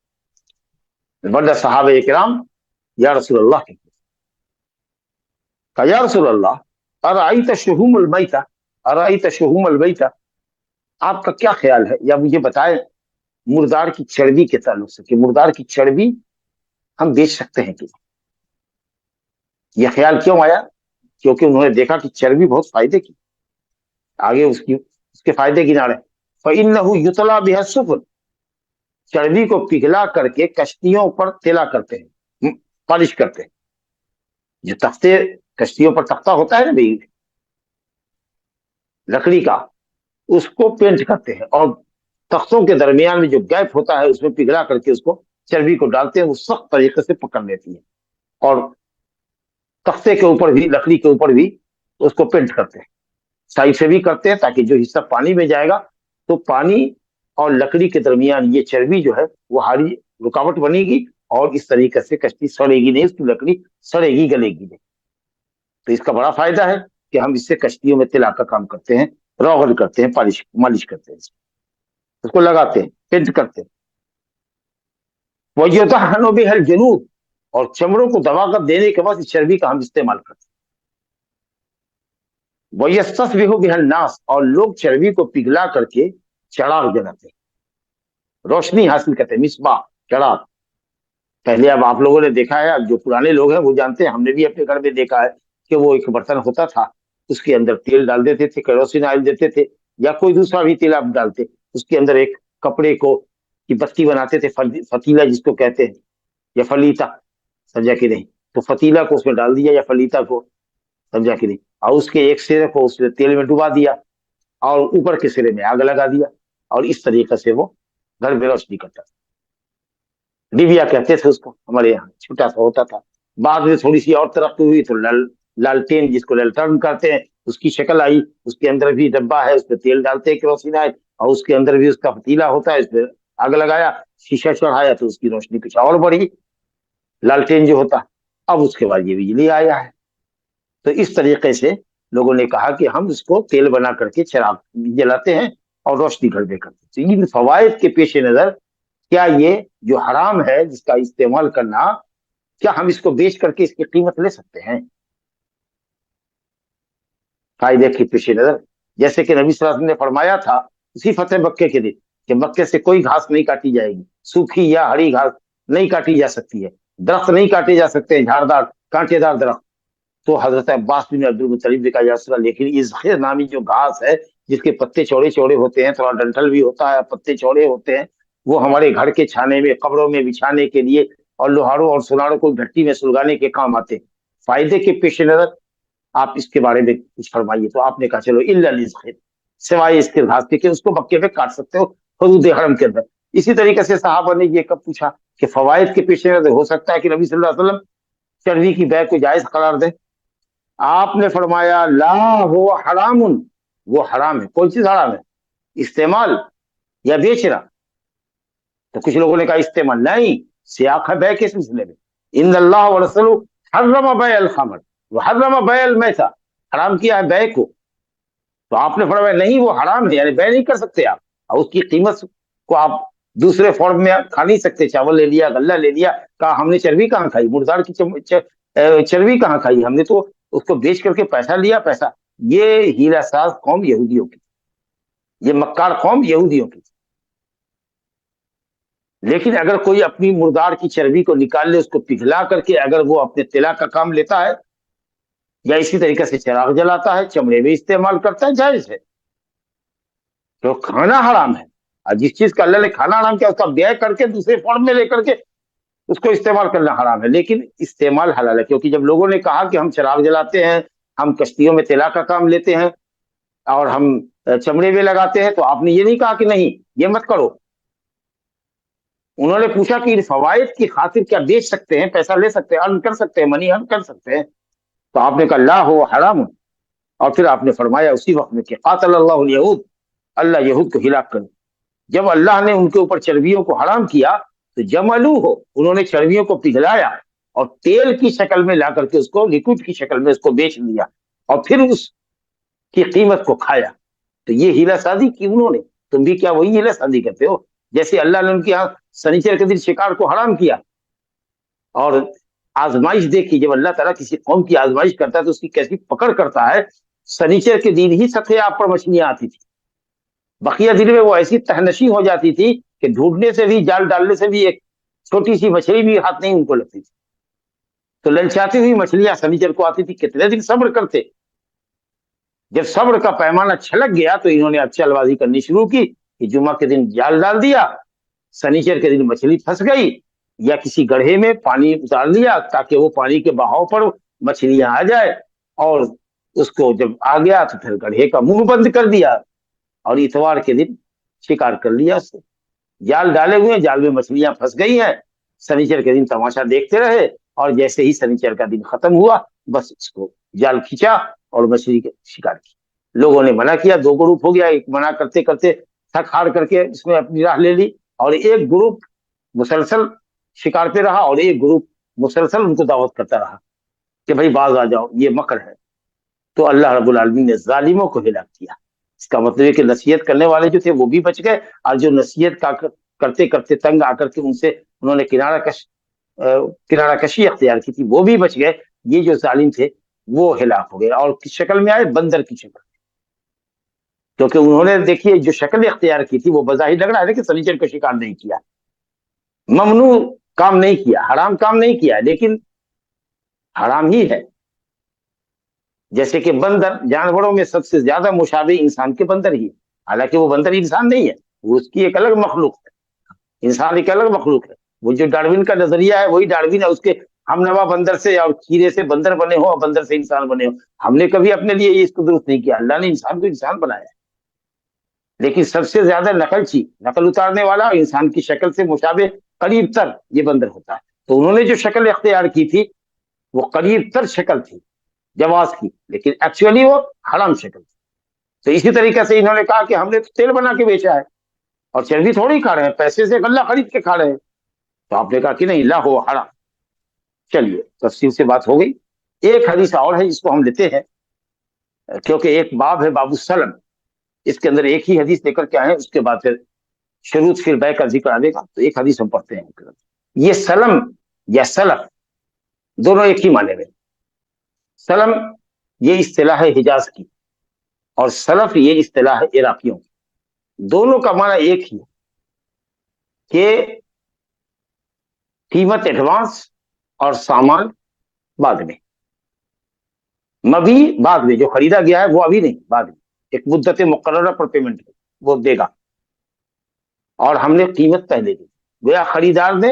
ورنہ صحابہ کرام یا رسول اللہ کہتے تھے. کہا یا رسول اللہ ارأیت شحوم المیتہ, ارأیت شحوم المیتہ, آپ کا کیا خیال ہے, یا مجھے بتائیں مردار کی چربی کے تعلق سے, کہ مردار کی چربی ہم بیچ سکتے ہیں کہ. یہ خیال کیوں آیا؟ کیونکہ انہوں نے دیکھا کہ چربی بہت فائدے کی, آگے اس کے فائدے گنا رہے. فإنه یطلی بها السفن, چربی کو پگھلا کر کے کشتیوں پر تلا کرتے ہیں, پالش کرتے ہیں. جو تختے کشتیوں پر تختہ ہوتا ہے نا بھائی لکڑی کا, اس کو پینٹ کرتے ہیں, اور تختوں کے درمیان میں جو گیپ ہوتا ہے اس میں پگھلا کر کے اس کو چربی کو ڈالتے ہیں, وہ سخت طریقے سے پکڑ لیتی ہے. اور تختے کے اوپر بھی, لکڑی کے اوپر بھی اس کو پینٹ کرتے ہیں, سائڈ سے بھی کرتے ہیں, تاکہ جو حصہ پانی میں جائے گا تو پانی اور لکڑی کے درمیان یہ چربی جو ہے وہ ہاری رکاوٹ بنے گی, اور اس طریقے سے کشتی سڑے گی نہیں, اس کی لکڑی سڑے گی گلے گی نہیں. تو اس کا بڑا فائدہ ہے کہ ہم اس سے کشتیوں میں تلا کا کام کرتے ہیں, روغن کرتے ہیں, مالش کرتے ہیں, اس کو لگاتے ہیں, پینٹ کرتے ہیں. وَيُطَحَّنُ بِهَا الْجُلُودُ, اور چمڑوں کو دبا کر دینے کے بعد اس چربی کا ہم استعمال کرتے ہیں. وَيَسْتَصْبِحُ بِهَا النَّاسُ, اور لوگ چربی کو پگھلا کر کے چراغ جلاتے ہیں, روشنی حاصل کرتے ہیں, مصباح, چراغ. پہلے اب آپ لوگوں نے دیکھا ہے, اب جو پرانے لوگ ہیں وہ جانتے ہیں, ہم نے بھی اپنے گھر میں دیکھا ہے کہ وہ ایک برتن ہوتا تھا, اس کے اندر تیل ڈال دیتے تھے, کیروسین آئل دیتے تھے, یا کوئی دوسرا بھی تیل آپ ڈالتے, اس کے اندر ایک کپڑے کو کی بتی بناتے تھے, فتیلہ جس کو کہتے ہیں, یا فلیتا, سمجھا کہ نہیں, تو فتیلہ کو اس میں ڈال دیا یا فلیتا کو, سمجھا کہ نہیں, اور اس کے ایک سرے کو اس نے تیل میں ڈبا دیا اور اوپر کے سرے میں آگ لگا دیا, اور اس طریقے سے وہ گھر میں روشنی کرتا تھا. ڈبیا کہتے تھے اس کو, ہمارے یہاں چھوٹا سا ہوتا تھا. بعد میں تھوڑی سی اور ترقی ہوئی تو لالٹین جس کو لالٹرن کرتے ہیں اس کی شکل آئی, اس کے اندر بھی ڈبہ ہے, اس پہ تیل ڈالتے ہیں کیروسین آئل, اور اس کے اندر بھی اس کا فتیلہ ہوتا ہے, اس پہ آگ لگایا, شیشہ چڑھایا تو اس کی روشنی کچھ اور بڑھی, لالٹین جو ہوتا. اب اس کے بعد یہ بجلی آیا ہے. تو اس طریقے سے لوگوں نے کہا کہ ہم اس کو تیل بنا کر کے چراغ جلاتے ہیں اور روشنی گھر میں کرتے ہیں. تو ان فوائد کے پیش نظر کیا یہ جو حرام ہے جس کا استعمال کرنا, کیا ہم اس کو بیچ کر کے اس کی قیمت لے سکتے ہیں؟ فائدے کے پیش نظر, جیسے کہ نبی صلی اللہ علیہ وسلم نے فرمایا تھا اسی فتح مکے کے دن کہ مکے سے کوئی گھاس نہیں کاٹی جائے گی, سوکھی یا ہری گھاس نہیں کاٹی جا سکتی ہے, درخت نہیں کاٹے جا سکتے, جھاڑدار کانٹے دار درخت. تو حضرت عباس بن عبد المطلب نے کہا یا رسول اللہ, لیکن ازخر نامی جو گھاس ہے جس کے پتے چوڑے چوڑے ہوتے ہیں, تھوڑا ڈنٹل بھی ہوتا ہے, پتے چوڑے ہوتے ہیں, وہ ہمارے گھر کے چھانے میں, قبروں میں بچھانے کے لیے, اور لوہاروں اور سناروں کو گھٹی میں سلگانے کے کام آتے ہیں. فائدے کے پیش نظر آپ اس کے بارے میں کچھ فرمائیے. تو آپ نے کہا چلو الا الازخر, سوائے اس کے گھاس کے کہ اس کو مکے میں کاٹ سکتے ہو حدود حرم کے اندر. اسی طریقے سے صحابہ نے یہ کب پوچھا کہ فوائد کے پیش نظر ہو سکتا ہے کہ نبی صلی اللہ علیہ وسلم چربی کی بیع کو جائز قرار دے؟ آپ نے فرمایا لا ہو حرام, وہ حرام ہے. کون چیز حرام ہے؟ استعمال یا بیچنا؟ تو کچھ لوگوں نے کہا استعمال نہیں, سیاق ہے بیع کے سلسلے میں, ان اللہ ورسولہ حرم بیع الخمر وحرم بیع المیتہ, حرام کیا ہے بیع کو. تو آپ نے فرمایا نہیں وہ حرام ہے, یعنی بیع نہیں کر سکتے آپ, اور اس کی قیمت کو آپ دوسرے فارم میں کھا نہیں سکتے. چاول لے لیا, غلہ لے لیا, کہا ہم نے چربی کہاں کھائی, مردار کی چربی کہاں کھائی, ہم نے تو اس کو بیچ کر کے پیسہ لیا. پیسہ, یہ ہیلا ساز قوم یہودیوں کی, یہ مکار قوم یہودیوں کی. لیکن اگر کوئی اپنی مردار کی چربی کو نکال لے, اس کو پگھلا کر کے اگر وہ اپنے تلا کا کام لیتا ہے, یا اسی طریقے سے چراغ جلاتا ہے, چمڑے میں استعمال کرتا ہے, جائز ہے. تو کھانا حرام ہے, اور جس چیز کا اللہ نے کھانا حرام کیا اس کا بیع کر کے دوسرے فارم میں لے کر کے اس کو استعمال کرنا حرام ہے. لیکن استعمال حلال ہے, کیونکہ جب لوگوں نے کہا کہ ہم چراغ جلاتے ہیں, ہم کشتیوں میں تلا کا کام لیتے ہیں, اور ہم چمڑے میں لگاتے ہیں, تو آپ نے یہ نہیں کہا کہ نہیں یہ مت کرو. انہوں نے پوچھا کہ ان فوائد کی خاطر کیا بیچ سکتے ہیں، پیسہ لے سکتے ہیں، ارن کر سکتے ہیں، منی ارن کر سکتے ہیں؟ تو آپ نے کہا لا ہو حرام، اور پھر آپ نے فرمایا اسی وقت میں کہ قاتل اللہ الیہود، اللہ یہود کو ہلاک کرے۔ جب اللہ نے ان کے اوپر چربیوں کو حرام کیا تو جملو ہو، انہوں نے چربیوں کو پگھلایا اور تیل کی شکل میں لا کر کے اس کو لکوڈ کی شکل میں اس کو بیچ دیا، اور پھر اس کی قیمت کو کھایا۔ تو یہ ہیلا سازی کی انہوں نے، تم بھی کیا وہی ہیلا سازی کرتے ہو؟ جیسے اللہ نے ان کے یہاں سنیچر کے دن شکار کو حرام کیا اور آزمائش دیکھی، جب اللہ تعالیٰ کسی قوم کی آزمائش کرتا ہے تو اس کی کیسی پکڑ کرتا ہے۔ سنیچر کے دن ہی سطح آپ پر مچھلیاں آتی تھی، بقیہ دن میں وہ ایسی تہنشی ہو جاتی تھی کہ ڈھونڈنے سے بھی، جال ڈالنے سے بھی ایک چھوٹی سی مچھلی بھی ہاتھ نہیں ان کو لگتی تھی۔ تو للچاتی ہوئی مچھلیاں سنیچر کو آتی تھی، کتنے دن صبر کرتے۔ جب صبر کا پیمانہ چھلک گیا تو انہوں نے اب چل بازی کرنی شروع کی کہ جمعہ کے دن جال ڈال دیا، سنیچر کے دن مچھلی پھنس گئی، یا کسی گڑھے میں پانی اتار لیا تاکہ وہ پانی کے بہاؤ پر مچھلیاں آ جائے، اور اس کو جب آ گیا تو پھر گڑھے کا منہ بند کر دیا اور اتوار کے دن شکار کر لیا اس سے۔ جال ڈالے ہوئے، جال میں مچھلیاں پھنس گئی ہیں، سنیچر کے دن تماشا دیکھتے رہے، اور جیسے ہی سنیچر کا دن ختم ہوا بس اس کو جال کھینچا اور مچھلی کے شکار کی۔ لوگوں نے منع کیا، دو گروپ ہو گیا، ایک منع کرتے کرتے تھک ہار کر کے اس میں اپنی راہ لے لی، اور ایک گروپ مسلسل شکار پہ رہا، اور ایک گروپ مسلسل ان کو دعوت کرتا رہا کہ بھائی باز آ جاؤ، یہ مکر ہے۔ تو اللہ رب العالمین نے ظالموں کو ہلاک کیا۔ اس کا مطلب ہے کہ نصیحت کرنے والے جو تھے وہ بھی بچ گئے، اور جو نصیحت کرتے کرتے تنگ آ کر کے ان سے انہوں نے کنارہ کشی اختیار کی تھی، وہ بھی بچ گئے۔ یہ جو ظالم تھے وہ ہلاک ہو گئے، اور کس شکل میں آئے؟ بندر کی شکل، کیونکہ انہوں نے دیکھیے جو شکل اختیار کی تھی وہ بظاہر لگ رہا ہے کہ سنیچر کا شکار نہیں کیا، ممنوع کام نہیں کیا، حرام کام نہیں کیا، لیکن حرام ہی ہے۔ جیسے کہ بندر، جانوروں میں سب سے زیادہ مشابہ انسان کے بندر ہی، حالانکہ وہ بندر انسان نہیں ہے، وہ اس کی ایک الگ مخلوق ہے، انسان ایک الگ مخلوق ہے۔ وہ جو ڈاروین کا نظریہ ہے وہی ڈاروین ہے، اس کے ہم نوا بندر سے اور کیڑے سے بندر بنے ہو اور بندر سے انسان بنے ہو۔ ہم نے کبھی اپنے لیے اس کو درست نہیں کیا، اللہ نے انسان کو انسان بنایا ہے، لیکن سب سے زیادہ نقل اتارنے والا اور انسان کی شکل سے مشابہ قریب تر یہ بندر ہوتا ہے۔ تو انہوں نے جو شکل اختیار کی تھی وہ قریب تر شکل تھی جواز کی، لیکن ایکچولی وہ حرام شکل تھی۔ تو اسی طریقے سے انہوں نے کہا کہ ہم نے تیل بنا کے بیچا ہے اور چربی تھوڑی کھا رہے ہیں، پیسے سے غلہ خرید کے کھا رہے ہیں۔ تو آپ نے کہا کہ نہیں، لا ہو حرام۔ چلیے تفصیل سے بات ہو گئی۔ ایک حدیث اور ہے جس کو ہم لیتے ہیں، کیونکہ ایک باب ہے باب السلم، اس کے اندر ایک ہی حدیث لے کر کے آئے، اس کے بعد پھر شروط فی البیع کا ذکر آنے گا، تو ایک حدیث ہم پڑھتے ہیں۔ یہ سلم یا سلف دونوں ایک ہی معنی میں۔ سلم یہ اصطلاح ہے حجاز کی، اور سلف یہ اصطلاح ہے عراقیوں کی۔ دونوں کا معنی ایک ہی ہے کہ قیمت ایڈوانس اور سامان بعد میں، مبی بعد میں، جو خریدا گیا ہے وہ ابھی نہیں، بعد میں ایک مدت مقررہ پر پیمنٹ وہ دے گا، اور ہم نے قیمت پہلے دی۔ گویا خریدار نے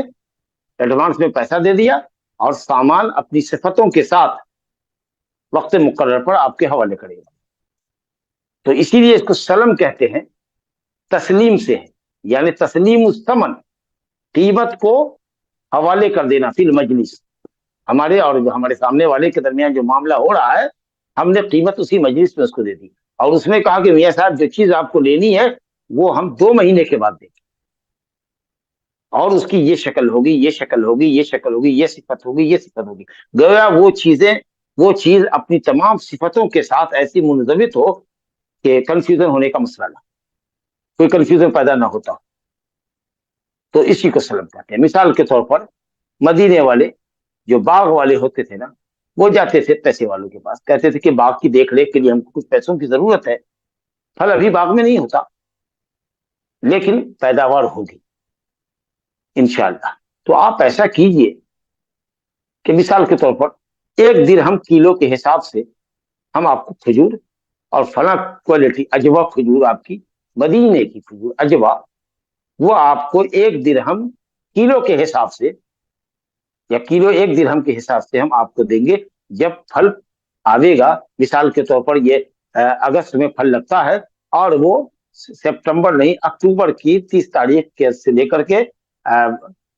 ایڈوانس میں پیسہ دے دیا اور سامان اپنی صفتوں کے ساتھ وقت مقرر پر آپ کے حوالے کرے گا۔ تو اسی لیے اس کو سلم کہتے ہیں، تسلیم سے ہے، یعنی تسلیم الثمن، قیمت کو حوالے کر دینا فی المجلس، ہمارے اور جو ہمارے سامنے والے کے درمیان جو معاملہ ہو رہا ہے، ہم نے قیمت اسی مجلس میں اس کو دے دی، اور اس میں کہا کہ میاں صاحب جو چیز آپ کو لینی ہے وہ ہم 2 مہینے کے بعد دیں گے، اور اس کی یہ شکل ہوگی، یہ شکل ہوگی، یہ شکل ہوگی، یہ صفت ہوگی، یہ صفت ہوگی۔ گویا وہ چیز اپنی تمام صفتوں کے ساتھ ایسی منضبط ہو کہ کنفیوژن ہونے کا مسئلہ نہ، کوئی کنفیوژن پیدا نہ ہوتا۔ تو اسی کو سلم کہتے ہیں۔ مثال کے طور پر مدینے والے جو باغ والے ہوتے تھے نا، وہ جاتے تھے پیسے والوں کے پاس، کہتے تھے کہ باغ کی دیکھ ریکھ کے لیے ہم کو کچھ پیسوں کی ضرورت ہے، پھل ابھی باغ میں نہیں ہوتا لیکن پیداوار ہوگی انشاءاللہ، تو آپ ایسا کیجئے کہ مثال کے طور پر 1 درہم کلو کے حساب سے ہم آپ کو کھجور اور فلاں کوالٹی اجوا کھجور، آپ کی مدینے کی کھجور اجوا، وہ آپ کو 1 درہم کلو کے حساب سے یا کلو 1 درہم کے حساب سے ہم آپ کو دیں گے جب پھل آئے گا۔ مثال کے طور پر یہ اگست میں پھل لگتا ہے اور وہ سپٹمبر نہیں، اکتوبر کی 30 تاریخ سے لے کر کے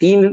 3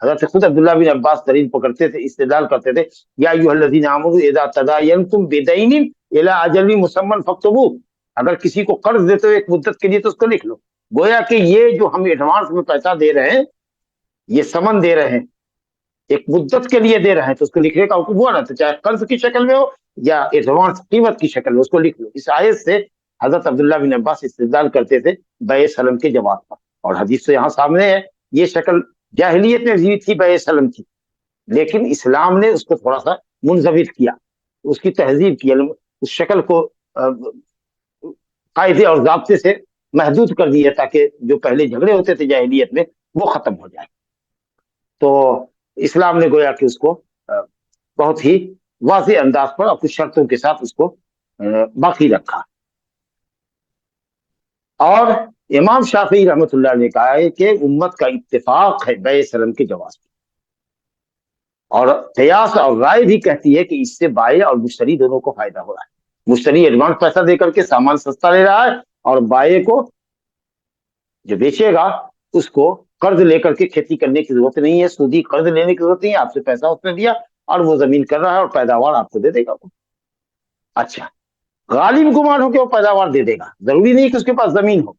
حضرت خود عبداللہ بن عباس دلیل پکڑتے تھے، استدلال کرتے تھے، یا ایھا الذین آمنوا اذا تداینتم بدین الی اجل مسمى فاکتبوہ، اگر کسی کو قرض دیتے ہو ایک مدت کے لیے تو اس کو لکھ لو. گویا کہ یہ جو ہم ایڈوانس میں پیسہ دے رہے ہیں، یہ سمن دے رہے ہیں، ایک مدت کے لیے دے رہے ہیں، تو اس کو لکھنے کا حکم ہوا نا، تو چاہے قرض کی شکل میں ہو یا ایڈوانس قیمت کی شکل میں، اس کو لکھ لو. اس آیت سے حضرت عبداللہ بن عباس استدلال کرتے تھے بیع سلم کے جواز پر، اور حدیث تو یہاں سامنے ہے. یہ شکل جاہلیت میں بھی تھی بیع سلم کی، لیکن اسلام نے اس کو تھوڑا سا منضبط کیا، اس کی تہذیب کیا، اس شکل کو قاعدے اور ضابطے سے محدود کر دیا تاکہ جو پہلے جھگڑے ہوتے تھے جاہلیت میں وہ ختم ہو جائے. تو اسلام نے گویا کہ اس کو بہت ہی واضح انداز پر اور کچھ شرطوں کے ساتھ اس کو باقی رکھا. اور امام شافعی رحمۃ اللہ نے کہا ہے کہ امت کا اتفاق ہے بیع سلم کے جواز پر، اور قیاس اور رائے بھی کہتی ہے کہ اس سے بائع اور مشتری دونوں کو فائدہ ہو رہا ہے. مشتری ایڈوانس پیسہ دے کر کے سامان سستا لے رہا ہے، اور بائع کو جو بیچے گا اس کو قرض لے کر کے کھیتی کرنے کی ضرورت نہیں ہے، سودی قرض لینے کی ضرورت نہیں ہے، آپ سے پیسہ اس نے دیا اور وہ زمین کر رہا ہے اور پیداوار آپ کو دے دے گا. اچھا، غالب گمان ہو کہ وہ پیداوار دے دے گا، ضروری نہیں کہ اس کے پاس زمین ہو.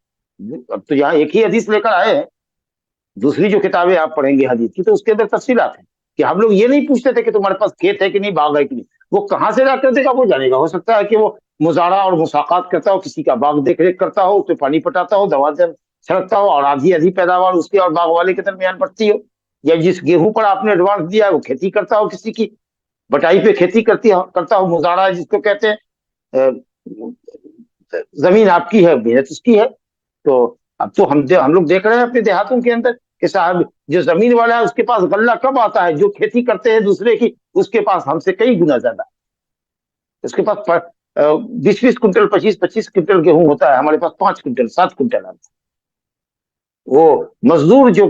اب تو یہاں ایک ہی حدیث لے کر آئے ہیں، دوسری جو کتابیں آپ پڑھیں گے حدیث کی تو اس کے اندر تفصیلات ہیں کہ ہم لوگ یہ نہیں پوچھتے تھے کہ تمہارے پاس کھیت ہے کہ نہیں، باغ ہے کہ نہیں، وہ کہاں سے لا کر دے گا وہ جانے گا. ہو سکتا ہے کہ وہ مزارع اور مساقات کرتا ہو، کسی کا باغ دیکھ ریکھ کرتا ہو، اس پہ پانی پٹاتا ہو، دوا چھڑکتا ہو، اور آدھی پیداوار اس کے اور باغ والے کے درمیان بڑھتی ہو، یا جس گیہوں پر آپ نے ایڈوانس دیا ہے وہ کھیتی کرتا ہو، کسی کی بٹائی پہ کھیتی کرتا ہو، مزارع جس کو کہتے ہیں، زمین آپ کی ہے، محنت اس کی ہے. تو اب تو ہم لوگ دیکھ رہے ہیں اپنے دیہاتوں کے اندر کہ صاحب جو زمین والا ہے اس کے پاس غلہ کب آتا ہے، جو کھیتی کرتے ہیں دوسرے کی اس کے پاس ہم سے کئی گنا زیادہ، اس کے پاس 20 کنٹل 25 کنٹل گیہوں ہوتا ہے، ہمارے پاس 5 کنٹل 7 کنٹل آتا ہے. وہ مزدور جو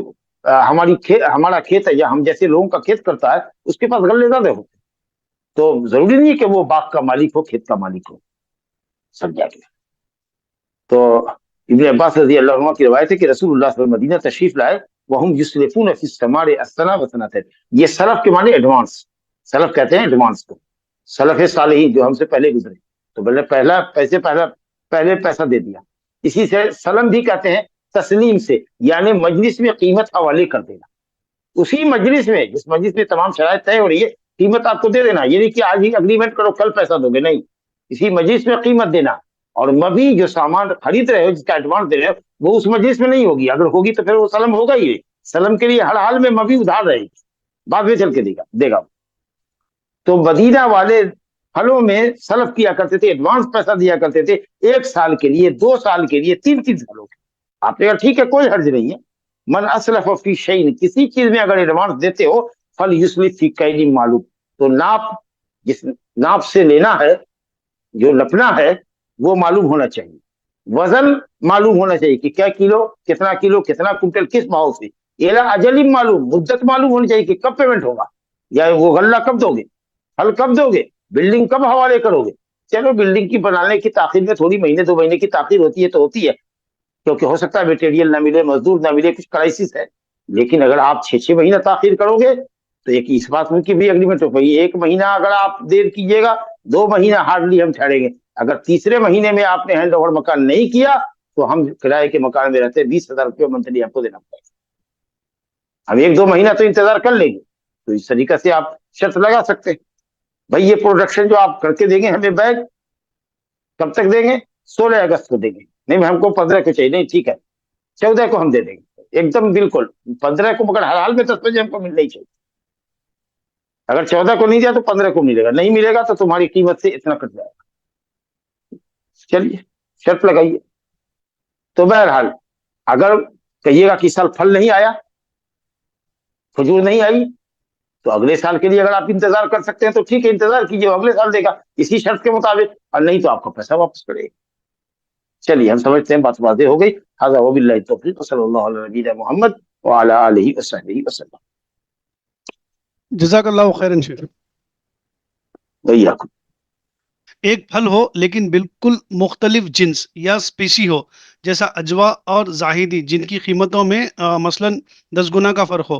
ہمارا کھیت ہے یا ہم جیسے لوگوں کا کھیت کرتا ہے اس کے پاس غلے زیادہ ہوتے ہیں. تو ضروری نہیں کہ وہ باغ کا مالک ہو، کھیت کا مالک ہو. سمجھا گیا. تو ابن عباس رضی اللہ عنہ کی روایت ہے کہ رسول اللہ صلی اللہ علیہ وسلم مدینہ تشریف لائے، وہم یسلفون فی الثمار السنہ وسنتین. یہ سلف کے معنی ایڈوانس، سلف کہتے ہیں ایڈوانس کو، سلف صالحین جو ہم سے پہلے گزرے، تو پہلے پیسہ دے دیا. اسی سے سلم بھی کہتے ہیں تسلیم سے، یعنی مجلس میں قیمت حوالے کر دینا. اسی مجلس میں، جس مجلس میں تمام شرائط طے ہو رہی ہے، قیمت آپ کو دے دینا. یہ نہیں کہ آج ہی اگریمنٹ کرو کل پیسہ دو گے، نہیں، اسی مجلس میں قیمت دینا. اور مبی جو سامان خرید رہے ہو، جس کا ایڈوانس دے رہے ہو، وہ اس مجلس میں نہیں ہوگی. اگر ہوگی تو پھر وہ سلم ہوگا ہی. سلم کے لیے ہر حال میں مبی ادھار رہے گی، بعد میں چل کے دے گا. تو مدینہ والے پھلوں میں سلف کیا کرتے تھے، ایڈوانس پیسہ دیا کرتے تھے، 1 سال کے لیے، 2 سال کے لیے، 3 سالوں کے. آپ نے کہا ٹھیک ہے، کوئی حرج نہیں ہے. من اسلف فی شیء، کسی چیز میں اگر ایڈوانس دیتے ہو، فلیسلف فی کیل معلوم، تو جس ناپ سے لینا ہے، جو نپنا ہے وہ معلوم ہونا چاہیے، وزن معلوم ہونا چاہیے کہ کیا کلو، کتنا کنٹل، کس بھاؤ سے. الی اجل معلوم، مدت معلوم ہونی چاہیے کہ کب پیمنٹ ہوگا، یا وہ غلہ کب دو گے، پھل کب دو گے، بلڈنگ کب حوالے کرو گے. چلو بلڈنگ کی بنانے کی تاخیر میں تھوڑی مہینے 2 مہینے کی تاخیر ہوتی ہے تو ہوتی ہے، کیونکہ ہو سکتا ہے میٹیریل نہ ملے، مزدور نہ ملے، کچھ کرائسس ہے. لیکن اگر آپ 6 مہینہ تاخیر کرو گے تو ایک اس بات کی بھی اگریمنٹ ہو گئی. 1 مہینہ اگر آپ دیر کیجیے گا، 2 مہینہ ہارڈلی ہم ٹھہریں گے. اگر تیسرے مہینے میں آپ نے ہینڈ اوور مکان نہیں کیا تو ہم کرائے کے مکان میں رہتے 20,000 روپے منتھلی آپ کو دینا پڑے گا. ہم 1-2 مہینہ تو انتظار کر لیں گے. تو اس طریقے سے آپ شرط لگا سکتے ہیں، بھائی یہ پروڈکشن جو آپ کر کے دیں گے ہمیں بیگ کب تک دیں گے، 16 اگست کو دیں گے. نہیں ہم کو 15 کو چاہیے. نہیں ٹھیک ہے، 14 کو ہم دے دیں گے، ایک دم بالکل 15 کو، مگر ہر حال میں 10 بجے ہم کو ملنا ہی چاہیے. اگر 14 کو نہیں دیا تو 15 کو ملے گا، نہیں ملے گا تو تمہاری قیمت سے اتنا کٹ جائے گا. چلیے شرط لگائیے. تو بہرحال اگر کہیے گا کہ سال پھل نہیں آیا، کھجور نہیں آئی، تو اگلے سال کے لیے اگر آپ انتظار کر سکتے ہیں تو ٹھیک ہے، انتظار کیجیے، اگلے سال دے گا اسی شرط کے مطابق، اور نہیں تو آپ کو پیسہ واپس پڑے گا. چلیے ہم سمجھتے ہیں بات واضح ہو گئی. ھذا وباللہ التوفیق، صلی اللہ علیہ نبینا محمد وعلی آلہ وصحبہ وسلم. جزاک اللہ خیرن شیخ. وإياكم. ایک پھل ہو لیکن بالکل مختلف جنس یا سپیسی ہو، جیسا اجوا اور زاہدی، جن کی قیمتوں میں مثلا 10 گنا کا فرق ہو،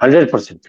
100%।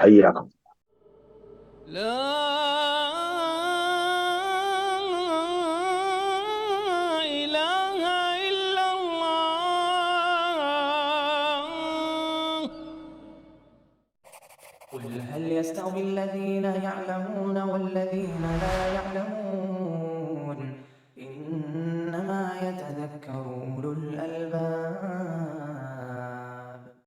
حياكم. لا إله إلا الله. قل هل يستوي الذين يعلمون والذين لا يعلمون